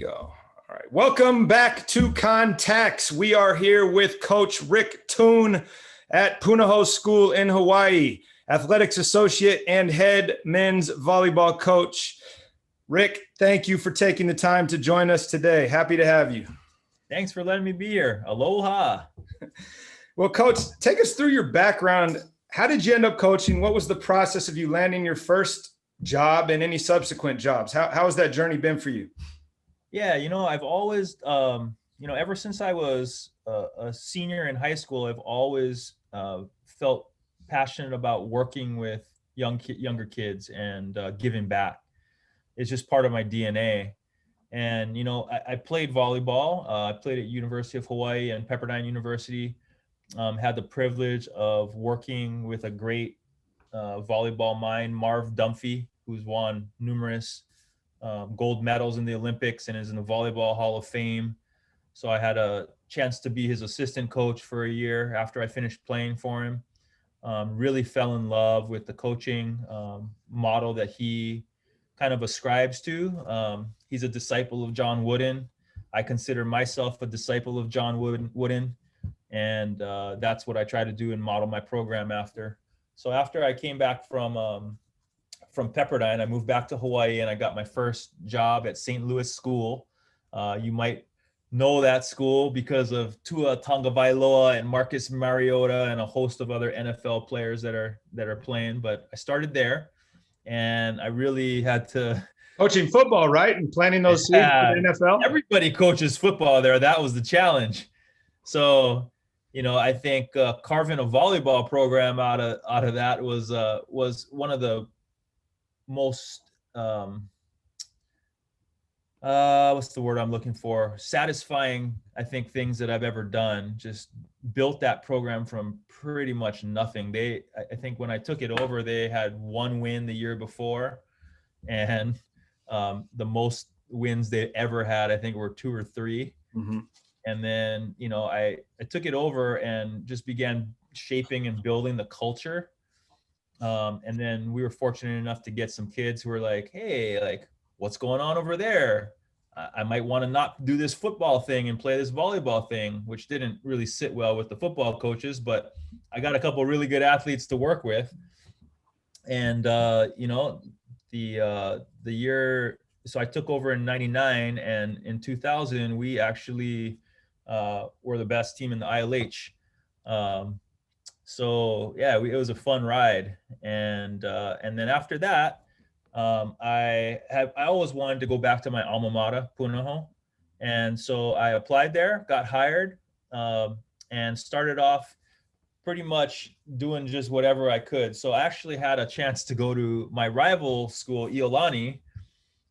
go. All right. Welcome back to Contacts. We are here with Coach Rick Toon at Punahou School in Hawaii, athletics associate and head men's volleyball coach. Rick, thank you for taking the time to join us today. Happy to have you. Thanks for letting me be here. Aloha. Well, Coach, take us through your background. How did you end up coaching? What was the process of you landing your first job and any subsequent jobs? How has that journey been for you? Yeah, I've always, ever since I was a senior in high school, I've always felt passionate about working with younger kids and giving back. It's just part of my DNA. And, I played volleyball. I played at University of Hawaii and Pepperdine University. Had the privilege of working with a great volleyball mind, Marv Dunphy, who's won numerous gold medals in the Olympics and is in the Volleyball Hall of Fame. So I had a chance to be his assistant coach for a year after I finished playing for him. Really fell in love with the coaching model that he kind of ascribes to. He's a disciple of John Wooden. I consider myself a disciple of John Wooden. And that's what I try to do and model my program after. So after I came back from Pepperdine, I moved back to Hawaii and I got my first job at St. Louis School. You might know that school because of Tua Tagovailoa and Marcus Mariota and a host of other NFL players that are playing. But I started there, and I really had to coaching football, right? And planning those seeds for the NFL. Everybody coaches football there. That was the challenge. So, I think carving a volleyball program out of that was one of the most what's the word I'm looking for? Satisfying, I think, things that I've ever done. Just built that program from pretty much nothing. I think when I took it over, they had one win the year before, and the most wins they ever had, I think, were 2 or 3. Mm-hmm. And then, I took it over and just began shaping and building the culture. And then we were fortunate enough to get some kids who were like, hey, like, what's going on over there? I might want to not do this football thing and play this volleyball thing, which didn't really sit well with the football coaches, but I got a couple of really good athletes to work with. And, the year, so I took over in 99, and in 2000, we actually were the best team in the ILH. So yeah, it was a fun ride. And then after that, I always wanted to go back to my alma mater, Punahou. And so I applied there, got hired, and started off pretty much doing just whatever I could. So I actually had a chance to go to my rival school, Iolani.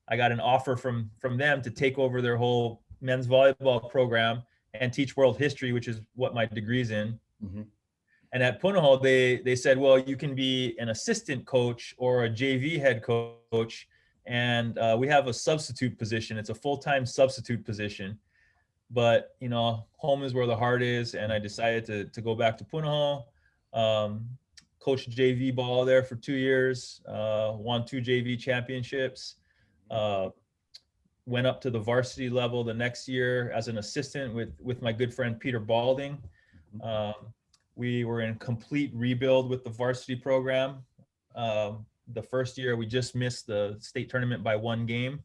I got an offer from them to take over their whole men's volleyball program and teach world history, which is what my degree's in. Mm-hmm. And at Punahou, they said, well, you can be an assistant coach or a JV head coach. And we have a substitute position. It's a full-time substitute position. But, home is where the heart is. And I decided to go back to Punahou, coached JV ball there for 2 years, won 2 JV championships, went up to the varsity level the next year as an assistant with my good friend Peter Balding. We were in complete rebuild with the varsity program. The first year, we just missed the state tournament by 1 game.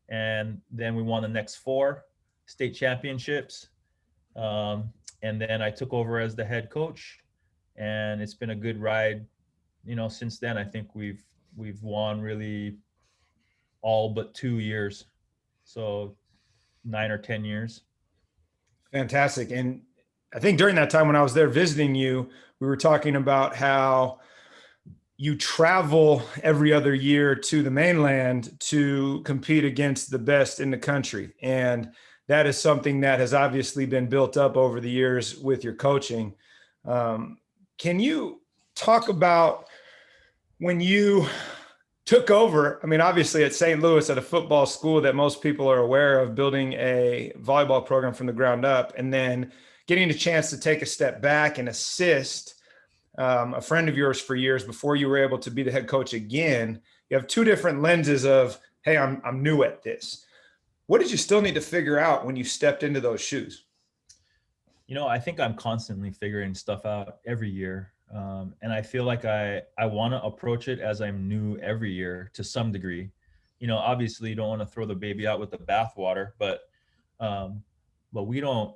And then we won the next 4 state championships. And then I took over as the head coach. And it's been a good ride. Since then, I think we've won really all but 2 years. So 9 or 10 years. Fantastic. And I think during that time when I was there visiting you, we were talking about how you travel every other year to the mainland to compete against the best in the country. And that is something that has obviously been built up over the years with your coaching. Can you talk about when you took over? I mean, obviously at St. Louis, at a football school that most people are aware of, building a volleyball program from the ground up, and then getting a chance to take a step back and assist a friend of yours for years before you were able to be the head coach again. You have 2 different lenses of, hey, I'm new at this. What did you still need to figure out when you stepped into those shoes? I think I'm constantly figuring stuff out every year. And I feel like I want to approach it as I'm new every year to some degree. Obviously you don't want to throw the baby out with the bathwater, um, but we don't,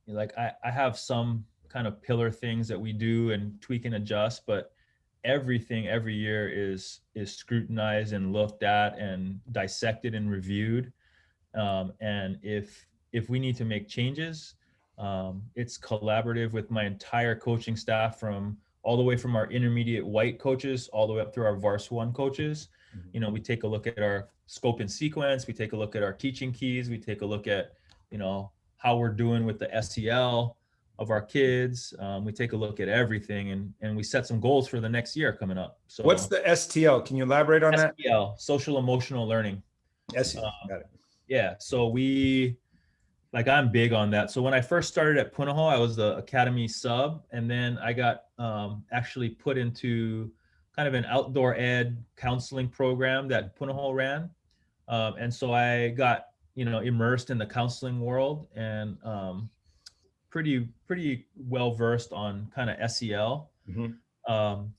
like, I have some kind of pillar things that we do and tweak and adjust, but everything every year is scrutinized and looked at and dissected and reviewed. And if we need to make changes, it's collaborative with my entire coaching staff, from all the way from our intermediate white coaches all the way up through our Vars 1 coaches. We take a look at our scope and sequence, we take a look at our teaching keys, we take a look at how we're doing with the SEL of our kids. We take a look at everything, and we set some goals for the next year coming up. So What's the STL? Can you elaborate on that? SEL, social emotional learning. SEL, got it. Yeah, so I'm big on that. So when I first started at Punahou, I was the academy sub, and then I got actually put into kind of an outdoor ed counseling program that Punahou ran. And so I got, immersed in the counseling world, and pretty well versed on kind of SEL,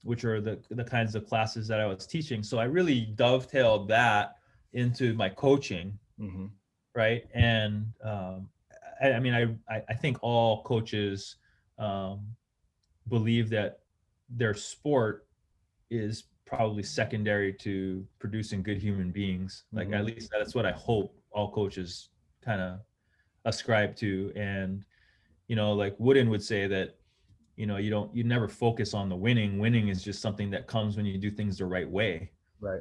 which are the kinds of classes that I was teaching. So I really dovetailed that into my coaching. Right. And I think all coaches believe that their sport is probably secondary to producing good human beings. Like, at least that's what I hope all coaches kind of ascribe to. And, like Wooden would say that, you never focus on the winning. Winning is just something that comes when you do things the right way. Right.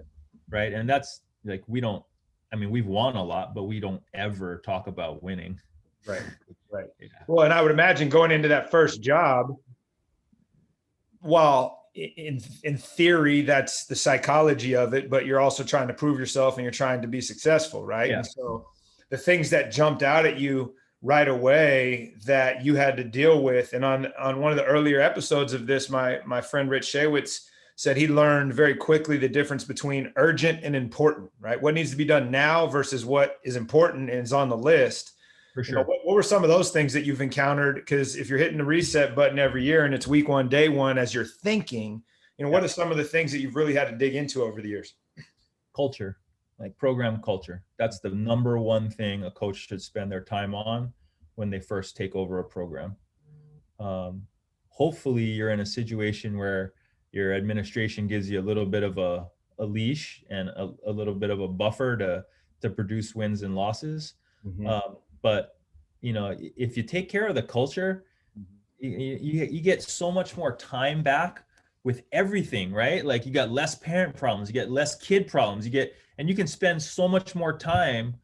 Right. And that's like, we've won a lot, but we don't ever talk about winning. Right. Yeah. Well, and I would imagine going into that first job, while in theory, that's the psychology of it, but you're also trying to prove yourself and you're trying to be successful. Right. Yeah. And so the things that jumped out at you right away that you had to deal with. And on one of the earlier episodes of this, my friend Rich Shaywitz said he learned very quickly the difference between urgent and important, right? What needs to be done now versus what is important and is on the list. For sure. What were some of those things that you've encountered? Because if you're hitting the reset button every year and it's week one, day one, as you're thinking, what are some of the things that you've really had to dig into over the years? Culture, like program culture. That's the number one thing a coach should spend their time on when they first take over a program. Hopefully you're in a situation where your administration gives you a little bit of a leash and a little bit of a buffer to produce wins and losses. But if you take care of the culture, you get so much more time back with everything, right? Like, you got less parent problems, you get less kid problems, and you can spend so much more time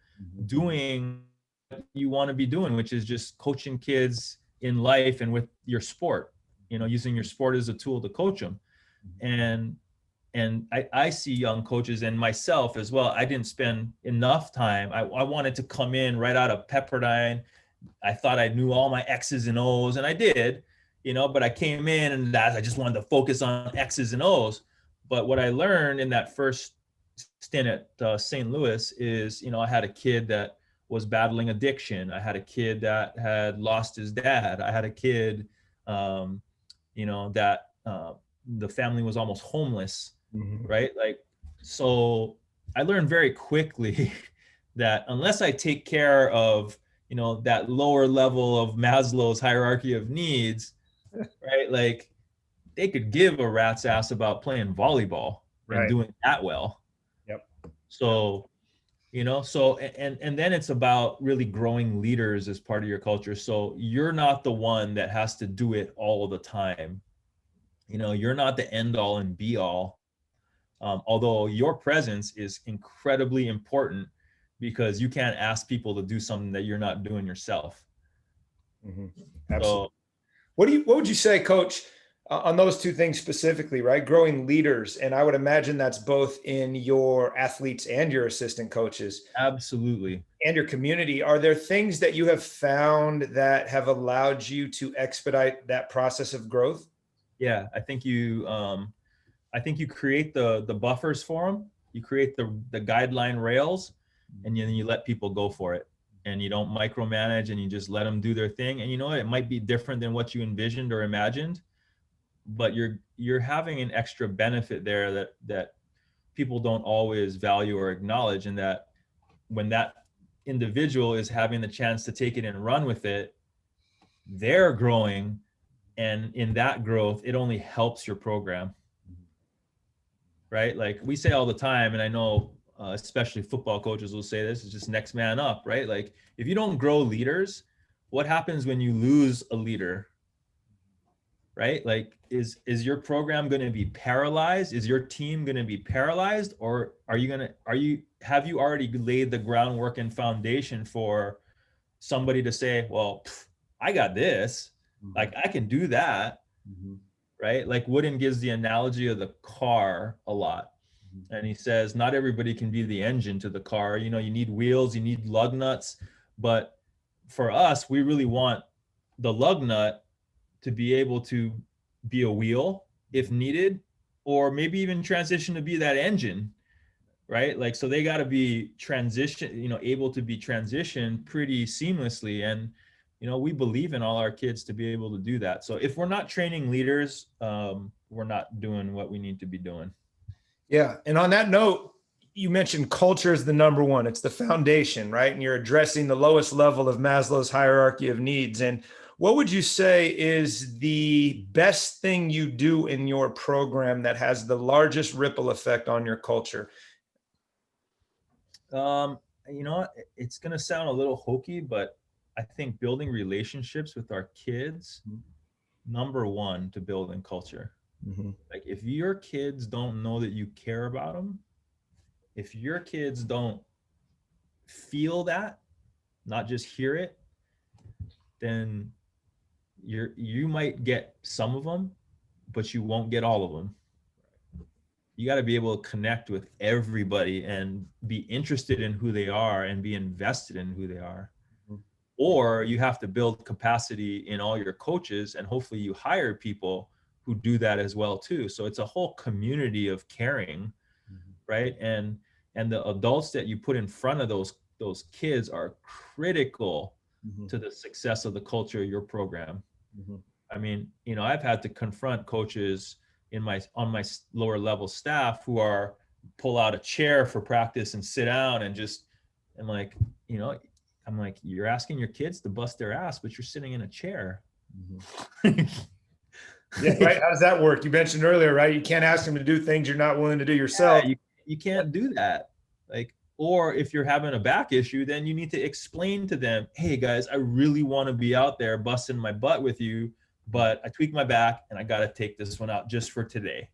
doing what you want to be doing, which is just coaching kids in life and with your sport, using your sport as a tool to coach them. And I see young coaches, and myself as well, I didn't spend enough time. I wanted to come in right out of Pepperdine. I thought I knew all my X's and O's, and I did, but I came in and I just wanted to focus on X's and O's. But what I learned in that first stint at St. Louis is, I had a kid that was battling addiction. I had a kid that had lost his dad. I had a kid, that the family was almost homeless, right? Like, so I learned very quickly that unless I take care of, that lower level of Maslow's hierarchy of needs, right? Like, they could give a rat's ass about playing volleyball and doing that well. Yep. So, and then it's about really growing leaders as part of your culture. So you're not the one that has to do it all the time. You're not the end all and be all. Although your presence is incredibly important, because you can't ask people to do something that you're not doing yourself. Absolutely. So, what would you say, Coach, on those two things specifically, right? Growing leaders. And I would imagine that's both in your athletes and your assistant coaches. Absolutely. And your community. Are there things that you have found that have allowed you to expedite that process of growth? Yeah, I think you create the buffers for them. You create the guideline rails, and then you let people go for it, and you don't micromanage, and you just let them do their thing. And you know what, it might be different than what you envisioned or imagined, but you're having an extra benefit there that people don't always value or acknowledge. And that when that individual is having the chance to take it and run with it, they're growing, and in that growth it only helps your program, right? Like we say all the time, and I know especially football coaches will say this, is just next man up, right? Like if you don't grow leaders, what happens when you lose a leader, right? Like is your program going to be paralyzed? Is your team going to be paralyzed? Or have you already laid the groundwork and foundation for somebody to say, well, I got this, like I can do that, right? Like Wooden gives the analogy of the car a lot. And he says, not everybody can be the engine to the car. You know, you need wheels, you need lug nuts. But for us, we really want the lug nut to be able to be a wheel if needed, or maybe even transition to be that engine, right? Like, so they got to be able to be transitioned pretty seamlessly. And, we believe in all our kids to be able to do that. So if we're not training leaders, we're not doing what we need to be doing. Yeah. And on that note, you mentioned culture is the number one. It's the foundation, right? And you're addressing the lowest level of Maslow's hierarchy of needs. And what would you say is the best thing you do in your program that has the largest ripple effect on your culture? It's going to sound a little hokey, but I think building relationships with our kids, number one to building culture. Like if your kids don't know that you care about them, if your kids don't feel that, not just hear it, then you might get some of them, but you won't get all of them. You got to be able to connect with everybody and be interested in who they are and be invested in who they are. Or you have to build capacity in all your coaches, and hopefully you hire people who do that as well too. So it's a whole community of caring, right? And the adults that you put in front of those kids are critical to the success of the culture of your program. I mean, I've had to confront coaches on my lower level staff who are pull out a chair for practice and sit down and just, and like, I'm like, you're asking your kids to bust their ass, but you're sitting in a chair. Yeah, right. How does that work? You mentioned earlier, right? You can't ask them to do things you're not willing to do yourself. Yeah, you can't do that. Like, or if you're having a back issue, then you need to explain to them, hey guys, I really want to be out there busting my butt with you, but I tweaked my back and I got to take this one out just for today.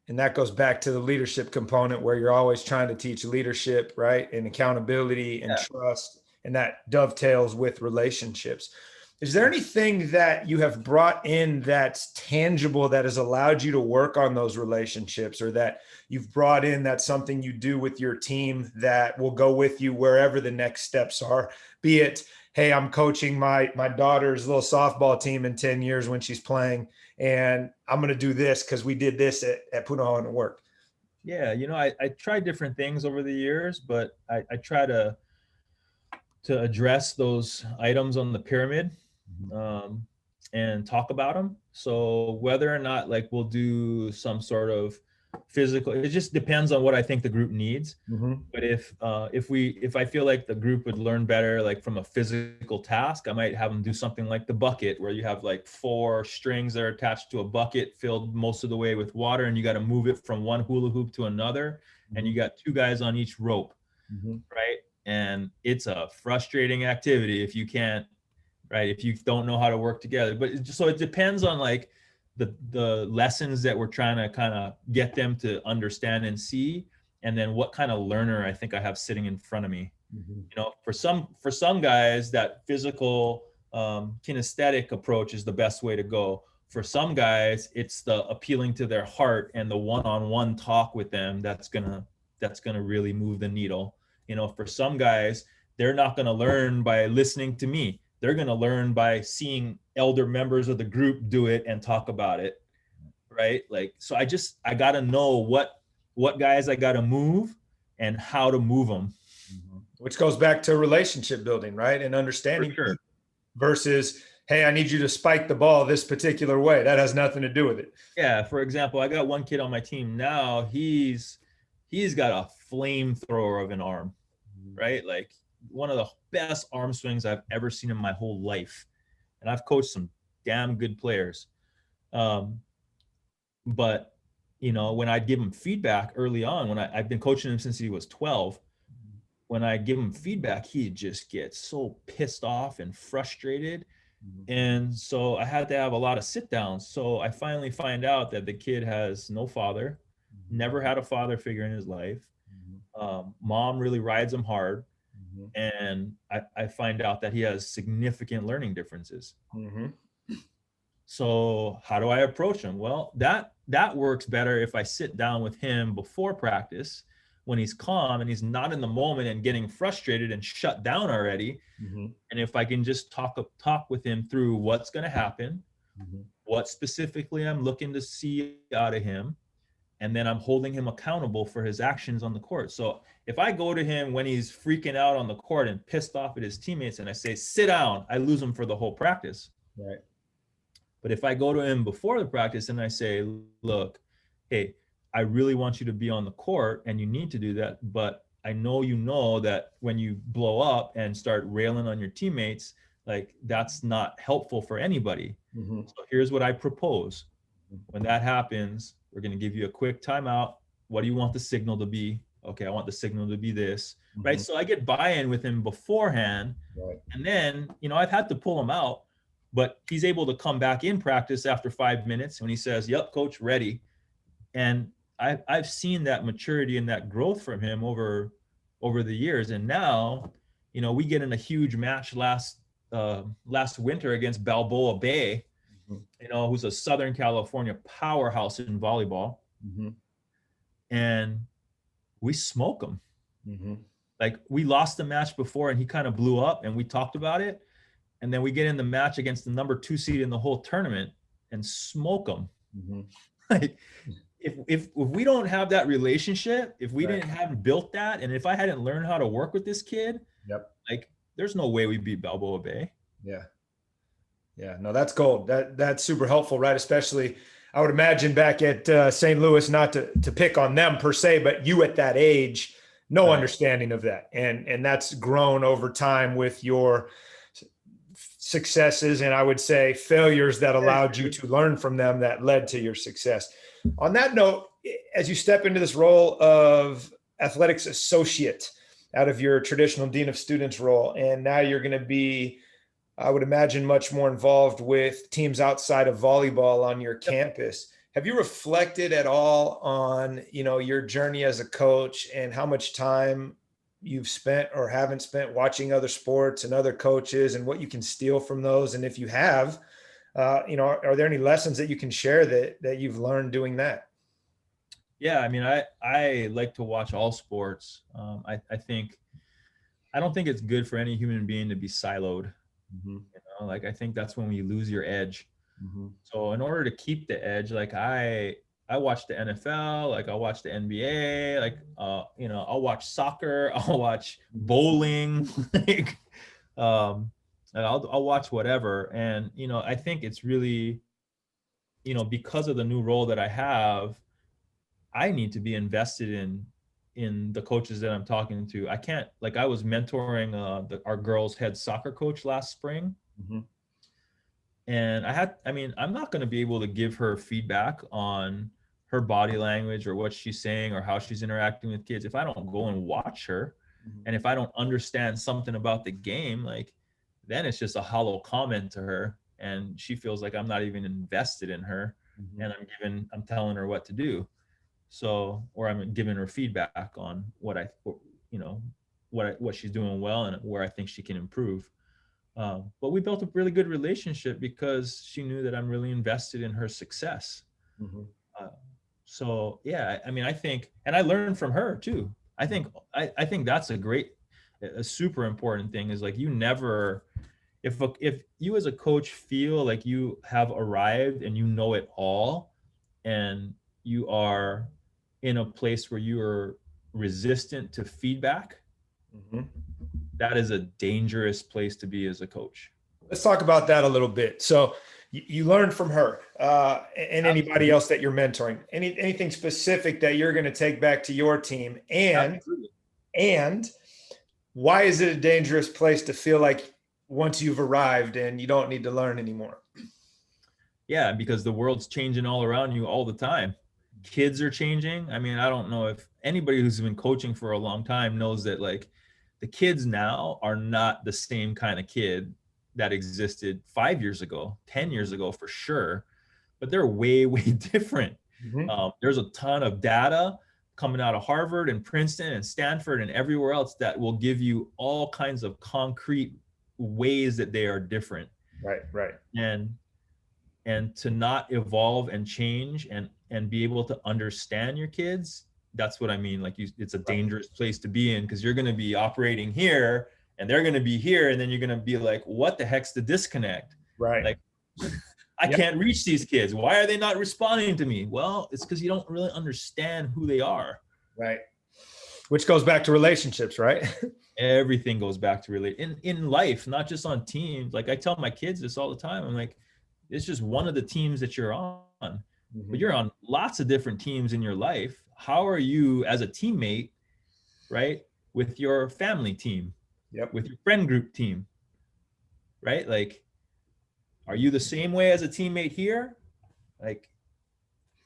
And that goes back to the leadership component where you're always trying to teach leadership, right? And accountability and trust, and that dovetails with relationships. Is there anything that you have brought in that's tangible that has allowed you to work on those relationships, or that you've brought in that's something you do with your team that will go with you wherever the next steps are? Be it, hey, I'm coaching my daughter's little softball team in 10 years when she's playing, and I'm going to do this because we did this at Punahou and it worked. Yeah, I tried different things over the years, but I try to address those items on the pyramid and talk about them. So whether or not like we'll do some sort of physical, it just depends on what I think the group needs. But if I feel like the group would learn better, like from a physical task, I might have them do something like the bucket, where you have like 4 strings that are attached to a bucket filled most of the way with water, and you got to move it from one hula hoop to another, and you got 2 guys on each rope, right? And it's a frustrating activity if you can't, right? If you don't know how to work together. But it depends on like the lessons that we're trying to kind of get them to understand and see, and then what kind of learner I think I have sitting in front of me. For some guys, that physical kinesthetic approach is the best way to go. For some guys, it's the appealing to their heart and the one-on-one talk with them that's gonna really move the needle. For some guys, they're not going to learn by listening to me. They're going to learn by seeing elder members of the group do it and talk about it, right? Like, so I got to know what guys I got to move and how to move them. which goes back to relationship building, right? And For understanding sure. versus, hey, I need you to spike the ball this particular way. That has nothing to do with it. Yeah, for example, I got one kid on my team now. He's got a flamethrower of an arm, right? Like one of the best arm swings I've ever seen in my whole life. And I've coached some damn good players. Um, but when I'd give him feedback early on, I've been coaching him since he was 12. When I give him feedback, he just gets so pissed off and frustrated. And so I had to have a lot of sit downs. So I finally find out that the kid has no father, never had a father figure in his life. Mom really rides him hard. And I find out that he has significant learning differences. Mm-hmm. So how do I approach him? Well, that works better if I sit down with him before practice when he's calm and he's not in the moment and getting frustrated and shut down already. Mm-hmm. And if I can just talk with him through what's going to happen, what specifically I'm looking to see out of him, and then I'm holding him accountable for his actions on the court. So if I go to him when he's freaking out on the court and pissed off at his teammates and I say, sit down, I lose him for the whole practice. Right. But if I go to him before the practice and I say, look, hey, I really want you to be on the court and you need to do that. But I know that when you blow up and start railing on your teammates, like that's not helpful for anybody. Mm-hmm. So here's what I propose. When that happens, we're going to give you a quick timeout. What do you want the signal to be? Okay, I want the signal to be this, right? So I get buy-in with him beforehand. Right. And then, I've had to pull him out, but he's able to come back in practice after 5 minutes when he says, yep, coach, ready. And I've seen that maturity and that growth from him over the years. And now, we get in a huge match last winter against Balboa Bay, who's a Southern California powerhouse in volleyball. And we smoke them. Like we lost the match before and he kind of blew up and we talked about it. And then we get in the match against the number 2 seed in the whole tournament and smoke them. Like if we don't have that relationship, if we hadn't built that, and if I hadn't learned how to work with this kid, like there's no way we beat Balboa Bay. Yeah, no, that's gold. That's super helpful, right? Especially, I would imagine back at St. Louis, not to pick on them per se, but you at that age, no understanding of that, and that's grown over time with your successes and I would say failures that allowed you to learn from them that led to your success. On that note, as you step into this role of athletics associate out of your traditional dean of students role, and now you're going to be, I would imagine, much more involved with teams outside of volleyball on your campus. Have you reflected at all on, your journey as a coach and how much time you've spent or haven't spent watching other sports and other coaches and what you can steal from those? And if you have, are there any lessons that you can share that you've learned doing that? Yeah, I mean, I like to watch all sports. I don't think it's good for any human being to be siloed. Like I think that's when you lose your edge. So in order to keep the edge, like I watch the NFL, like I'll watch the NBA, like I'll watch soccer, I'll watch bowling, like I'll watch whatever. And I think it's really, because of the new role that I have, I need to be invested in the coaches that I'm talking to. I can't, like I was mentoring our girls' head soccer coach last spring. And I'm not going to be able to give her feedback on her body language or what she's saying or how she's interacting with kids if I don't go and watch her. And if I don't understand something about the game, like then it's just a hollow comment to her and she feels like I'm not even invested in her and I'm telling her what to do. So, or I'm giving her feedback on what she's doing well and where I think she can improve. But we built a really good relationship because she knew that I'm really invested in her success. So yeah, I mean, I think, and I learned from her too. I think that's a super important thing is like, you never, if you as a coach feel like you have arrived and you know it all, and you are in a place where you are resistant to feedback, Mhm. That is a dangerous place to be as a coach. Let's talk about that a little bit. So you learned from her and anybody Absolutely. else that you're mentoring. Anything specific that you're going to take back to your team, Absolutely. and why is it a dangerous place to feel like once you've arrived and you don't need to learn anymore? Yeah, because the world's changing all around you all the time. Kids are changing. I mean, I don't know if anybody who's been coaching for a long time knows that like the kids now are not the same kind of kid that existed 5 years ago, 10 years ago for sure, but they're way, way different. Mhm. There's a ton of data coming out of Harvard and Princeton and Stanford and everywhere else that will give you all kinds of concrete ways that they are different. Right, right. And to not evolve and change and be able to understand your kids, that's what I mean. Like it's a dangerous place to be in, because you're going to be operating here and they're going to be here, and then you're going to be like, what the heck's the disconnect? Right. Like, I Yep. can't reach these kids. Why are they not responding to me? Well, it's because you don't really understand who they are. Right. Which goes back to relationships, right? Everything goes back to relate in life, not just on teams. Like I tell my kids this all the time. I'm like, it's just one of the teams that you're on, but you're on lots of different teams in your life. How are you as a teammate, right? With your family team, Yep. with your friend group team, right? Like, are you the same way as a teammate here? Like,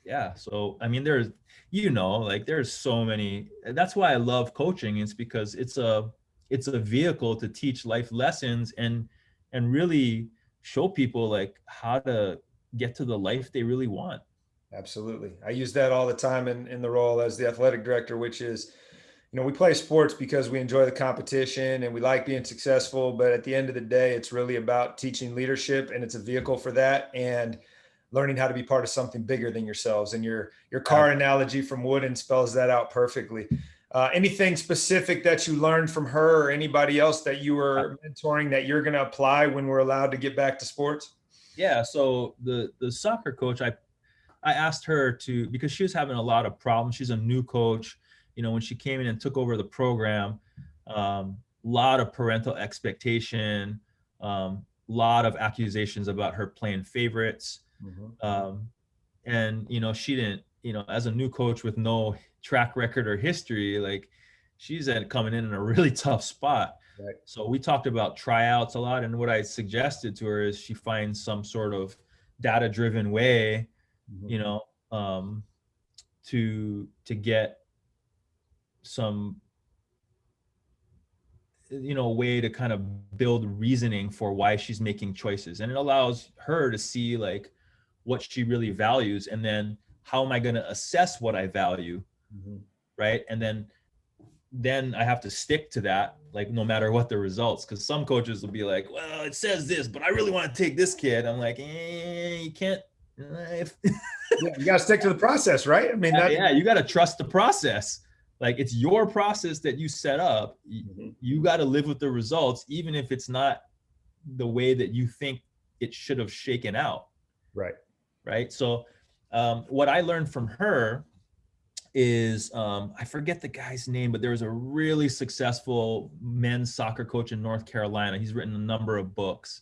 yeah. So, I mean, there's, like there's so many, that's why I love coaching. It's because it's a vehicle to teach life lessons and really show people like how to get to the life they really want. Absolutely. I use that all the time in the role as the athletic director, which is, we play sports because we enjoy the competition and we like being successful. But at the end of the day, it's really about teaching leadership, and it's a vehicle for that, and learning how to be part of something bigger than yourselves. And your car analogy from Wooden spells that out perfectly. Anything specific that you learned from her or anybody else that you were mentoring that you're going to apply when we're allowed to get back to sports? Yeah. So the soccer coach, I asked her to, because she was having a lot of problems. She's a new coach. When she came in and took over the program, lot of parental expectation, lot of accusations about her playing favorites. And, she didn't, as a new coach with no track record or history, like she's coming in a really tough spot. Right. So we talked about tryouts a lot. And what I suggested to her is she finds some sort of data driven way, to get some, way to kind of build reasoning for why she's making choices. And it allows her to see like what she really values. And then how am I going to assess what I value? Right. And then I have to stick to that, like no matter what the results. Because some coaches will be like, well, it says this, but I really want to take this kid. I'm like, you can't. Yeah, you got to stick to the process, right? I mean, Yeah, you got to trust the process. Like it's your process that you set up. You got to live with the results, even if it's not the way that you think it should have shaken out. Right. Right. So what I learned from her is I forget the guy's name, but there was a really successful men's soccer coach in North Carolina. He's written a number of books.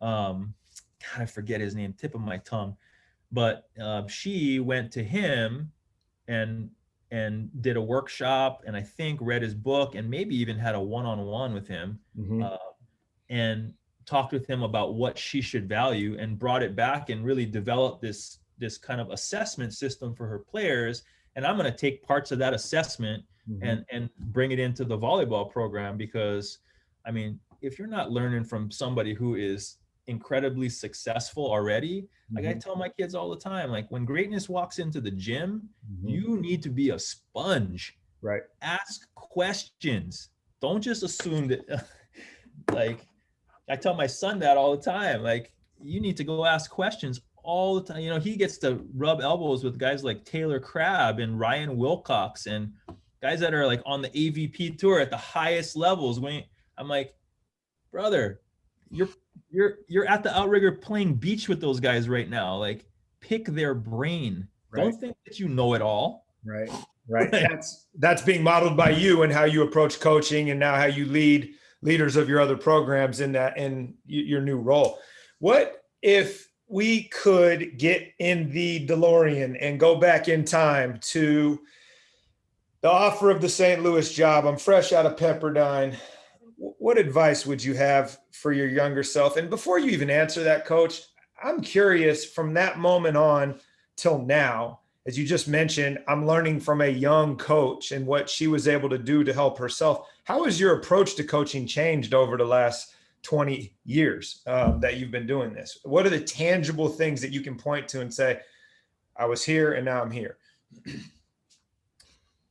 God, I forget his name, tip of my tongue. But she went to him and did a workshop, and I think read his book, and maybe even had a one-on-one with him, and talked with him about what she should value, and brought it back and really developed this kind of assessment system for her players. And I'm going to take parts of that assessment and bring it into the volleyball program, because I mean, if you're not learning from somebody who is incredibly successful already, like I tell my kids all the time, like when greatness walks into the gym, you need to be a sponge. Right. Ask questions. Don't just assume that like I tell my son that all the time, like you need to go ask questions all the time. He gets to rub elbows with guys like Taylor Crabb and Ryan Wilcox and guys that are like on the AVP tour at the highest levels. When I'm like, brother, you're at the outrigger playing beach with those guys right now. Like, pick their brain. Right. Don't think that you know it all. Right. Right. That's being modeled by you and how you approach coaching and now how you lead leaders of your other programs in your new role. What if we could get in the DeLorean and go back in time to the offer of the St. Louis job? I'm fresh out of Pepperdine. What advice would you have for your younger self? And before you even answer that, coach, I'm curious from that moment on till now, as you just mentioned, I'm learning from a young coach and what she was able to do to help herself. How has your approach to coaching changed over the last 20 years that you've been doing this? What are the tangible things that you can point to and say, I was here and now I'm here?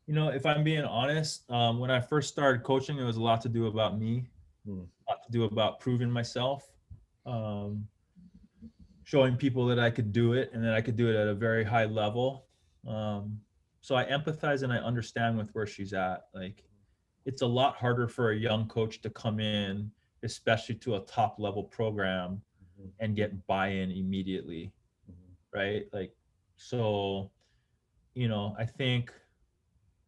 If I'm being honest, when I first started coaching, it was a lot to do about me, a lot to do about proving myself, showing people that I could do it and that I could do it at a very high level. So I empathize and I understand with where she's at. Like, it's a lot harder for a young coach to come in, especially to a top level program, and get buy-in immediately, right? Like, so, I think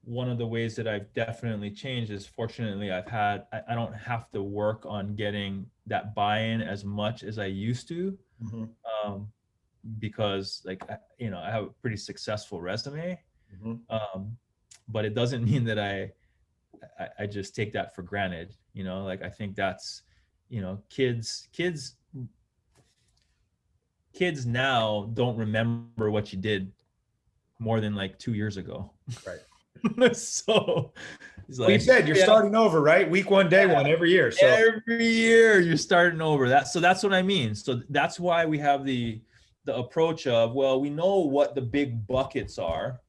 one of the ways that I've definitely changed is, fortunately, I don't have to work on getting that buy-in as much as I used to, because I have a pretty successful resume, but it doesn't mean that I just take that for granted. Like, I think that's, kids now don't remember what you did more than like 2 years ago. Right. So it's like, you said, you're starting over, right? Week one, day one, every year. So every year you're starting over. So that's what I mean. So that's why we have the approach of, well, we know what the big buckets are,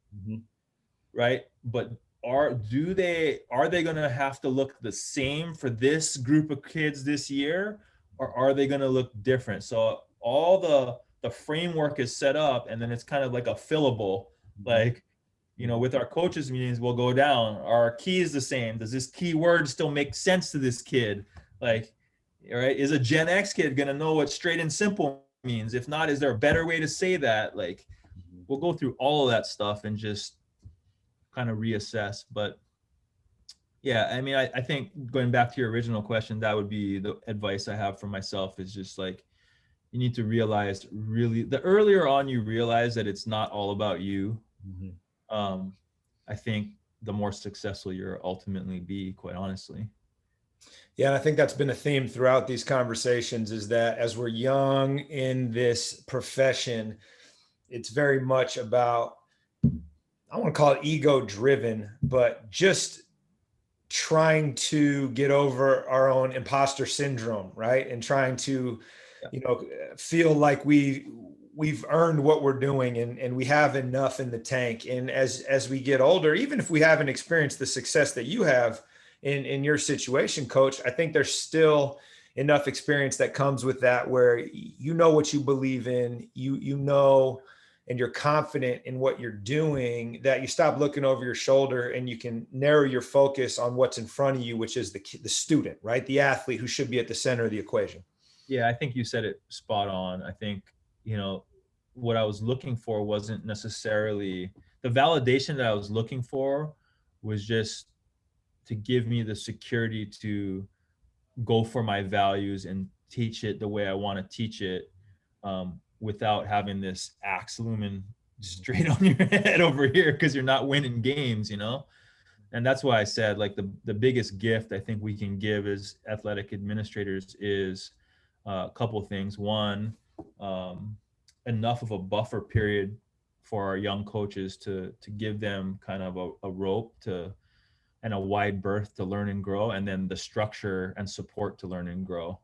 right? But are they going to have to look the same for this group of kids this year, or are they going to look different? So all the framework is set up, and then it's kind of like a fillable, like, with our coaches meetings, we'll go down. Are our keys the same? Does this keyword still make sense to this kid? Like, right? Is a Gen X kid going to know what straight and simple means? If not, is there a better way to say that? Like, we'll go through all of that stuff and just kind of reassess. But yeah, I mean, I think going back to your original question, that would be the advice I have for myself, is just like, you need to realize, really, the earlier on you realize that it's not all about you, I think the more successful you'll ultimately be, quite honestly. Yeah, and I think that's been a theme throughout these conversations, is that as we're young in this profession, it's very much about, I want to call it ego driven, but just trying to get over our own imposter syndrome, right? And trying to, feel like we've earned what we're doing, and we have enough in the tank. And as we get older, even if we haven't experienced the success that you have in your situation, coach, I think there's still enough experience that comes with that, where you know what you believe in, and you're confident in what you're doing, that you stop looking over your shoulder and you can narrow your focus on what's in front of you, which is the student, right? The athlete, who should be at the center of the equation. Yeah, I think you said it spot on. I think, what I was looking for wasn't necessarily the validation that I was looking for, was just to give me the security to go for my values and teach it the way I want to teach it, without having this axe looming straight on your head over here because you're not winning games, And that's why I said, like, the biggest gift I think we can give as athletic administrators is a couple of things. One, enough of a buffer period for our young coaches to give them kind of a rope and a wide berth to learn and grow, and then the structure and support to learn and grow.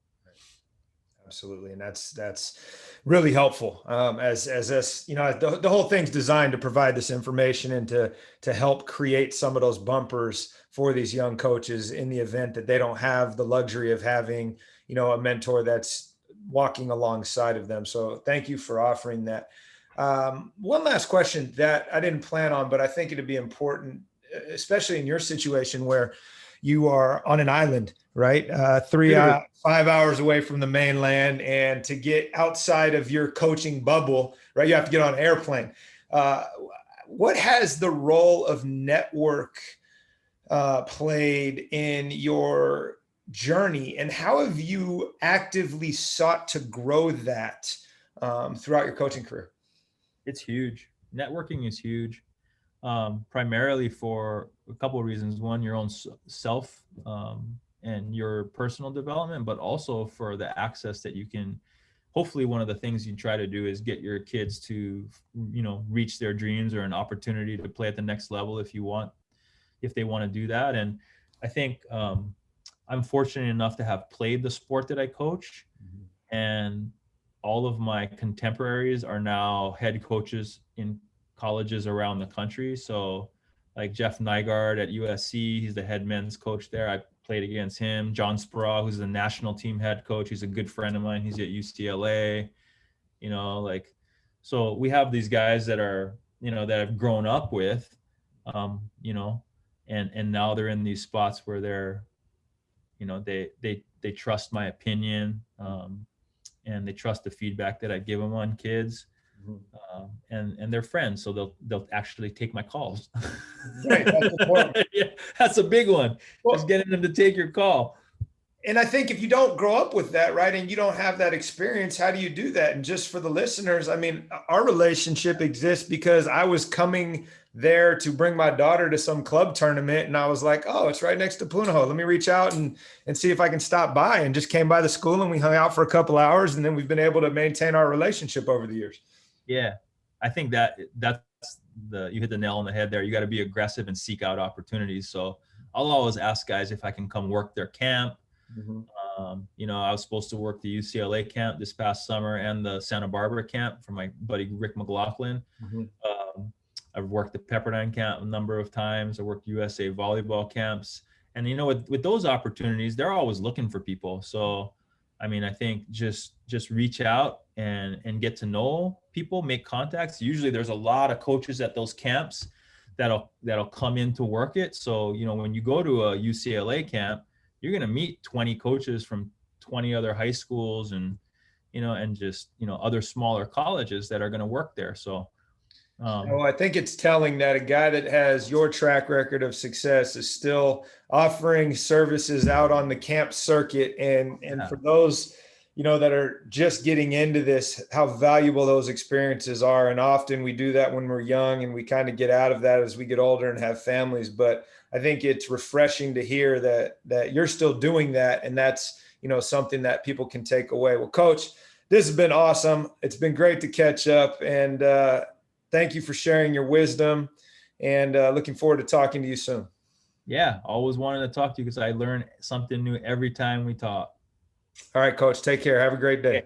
Absolutely. And that's really helpful. As us, the whole thing's designed to provide this information and to help create some of those bumpers for these young coaches in the event that they don't have the luxury of having, a mentor that's walking alongside of them. So thank you for offering that. One last question that I didn't plan on, but I think it'd be important, especially in your situation where you are on an island, right? 5 hours away from the mainland, and to get outside of your coaching bubble, right? You have to get on an airplane. what has the role of network played in your journey, and how have you actively sought to grow that throughout your coaching career? It's huge. Networking is huge, primarily for a couple of reasons. One, your own self and your personal development, but also for the access that you can. Hopefully, one of the things you try to do is get your kids to, reach their dreams or an opportunity to play at the next level if they want to do that. And I think I'm fortunate enough to have played the sport that I coach, and all of my contemporaries are now head coaches in colleges around the country. So like Jeff Nygaard at USC, he's the head men's coach there. I played against him. John Speraw, who's the national team head coach, he's a good friend of mine. He's at UCLA. So we have these guys that are, that I've grown up with, and now they're in these spots where they're, they trust my opinion, and they trust the feedback that I give them on kids, and they're friends, so they'll actually take my calls. Right, that's important. Yeah, that's a big one. Well, just getting them to take your call. And I think if you don't grow up with that, right, and you don't have that experience, how do you do that? And just for the listeners, I mean, our relationship exists because I was coming there to bring my daughter to some club tournament, and I was like, oh, it's right next to Punahou. Let me reach out and see if I can stop by, and just came by the school, and we hung out for a couple hours, and then we've been able to maintain our relationship over the years. Yeah, I think that's you hit the nail on the head there. You got to be aggressive and seek out opportunities. So I'll always ask guys if I can come work their camp. I was supposed to work the UCLA camp this past summer and the Santa Barbara camp for my buddy Rick McLaughlin. I've worked the Pepperdine camp a number of times. I worked USA volleyball camps, and with those opportunities, they're always looking for people. So I mean, I think just reach out and get to know people, make contacts. Usually there's a lot of coaches at those camps that'll come in to work it. So when you go to a UCLA camp, you're going to meet 20 coaches from 20 other high schools and just other smaller colleges that are going to work there. So I think it's telling that a guy that has your track record of success is still offering services out on the camp circuit. And for those, that are just getting into this, how valuable those experiences are. And often we do that when we're young, and we kind of get out of that as we get older and have families. But I think it's refreshing to hear that you're still doing that. And that's, something that people can take away. Well, Coach, this has been awesome. It's been great to catch up, and thank you for sharing your wisdom, and looking forward to talking to you soon. Yeah, always wanted to talk to you because I learn something new every time we talk. All right, Coach, take care. Have a great day.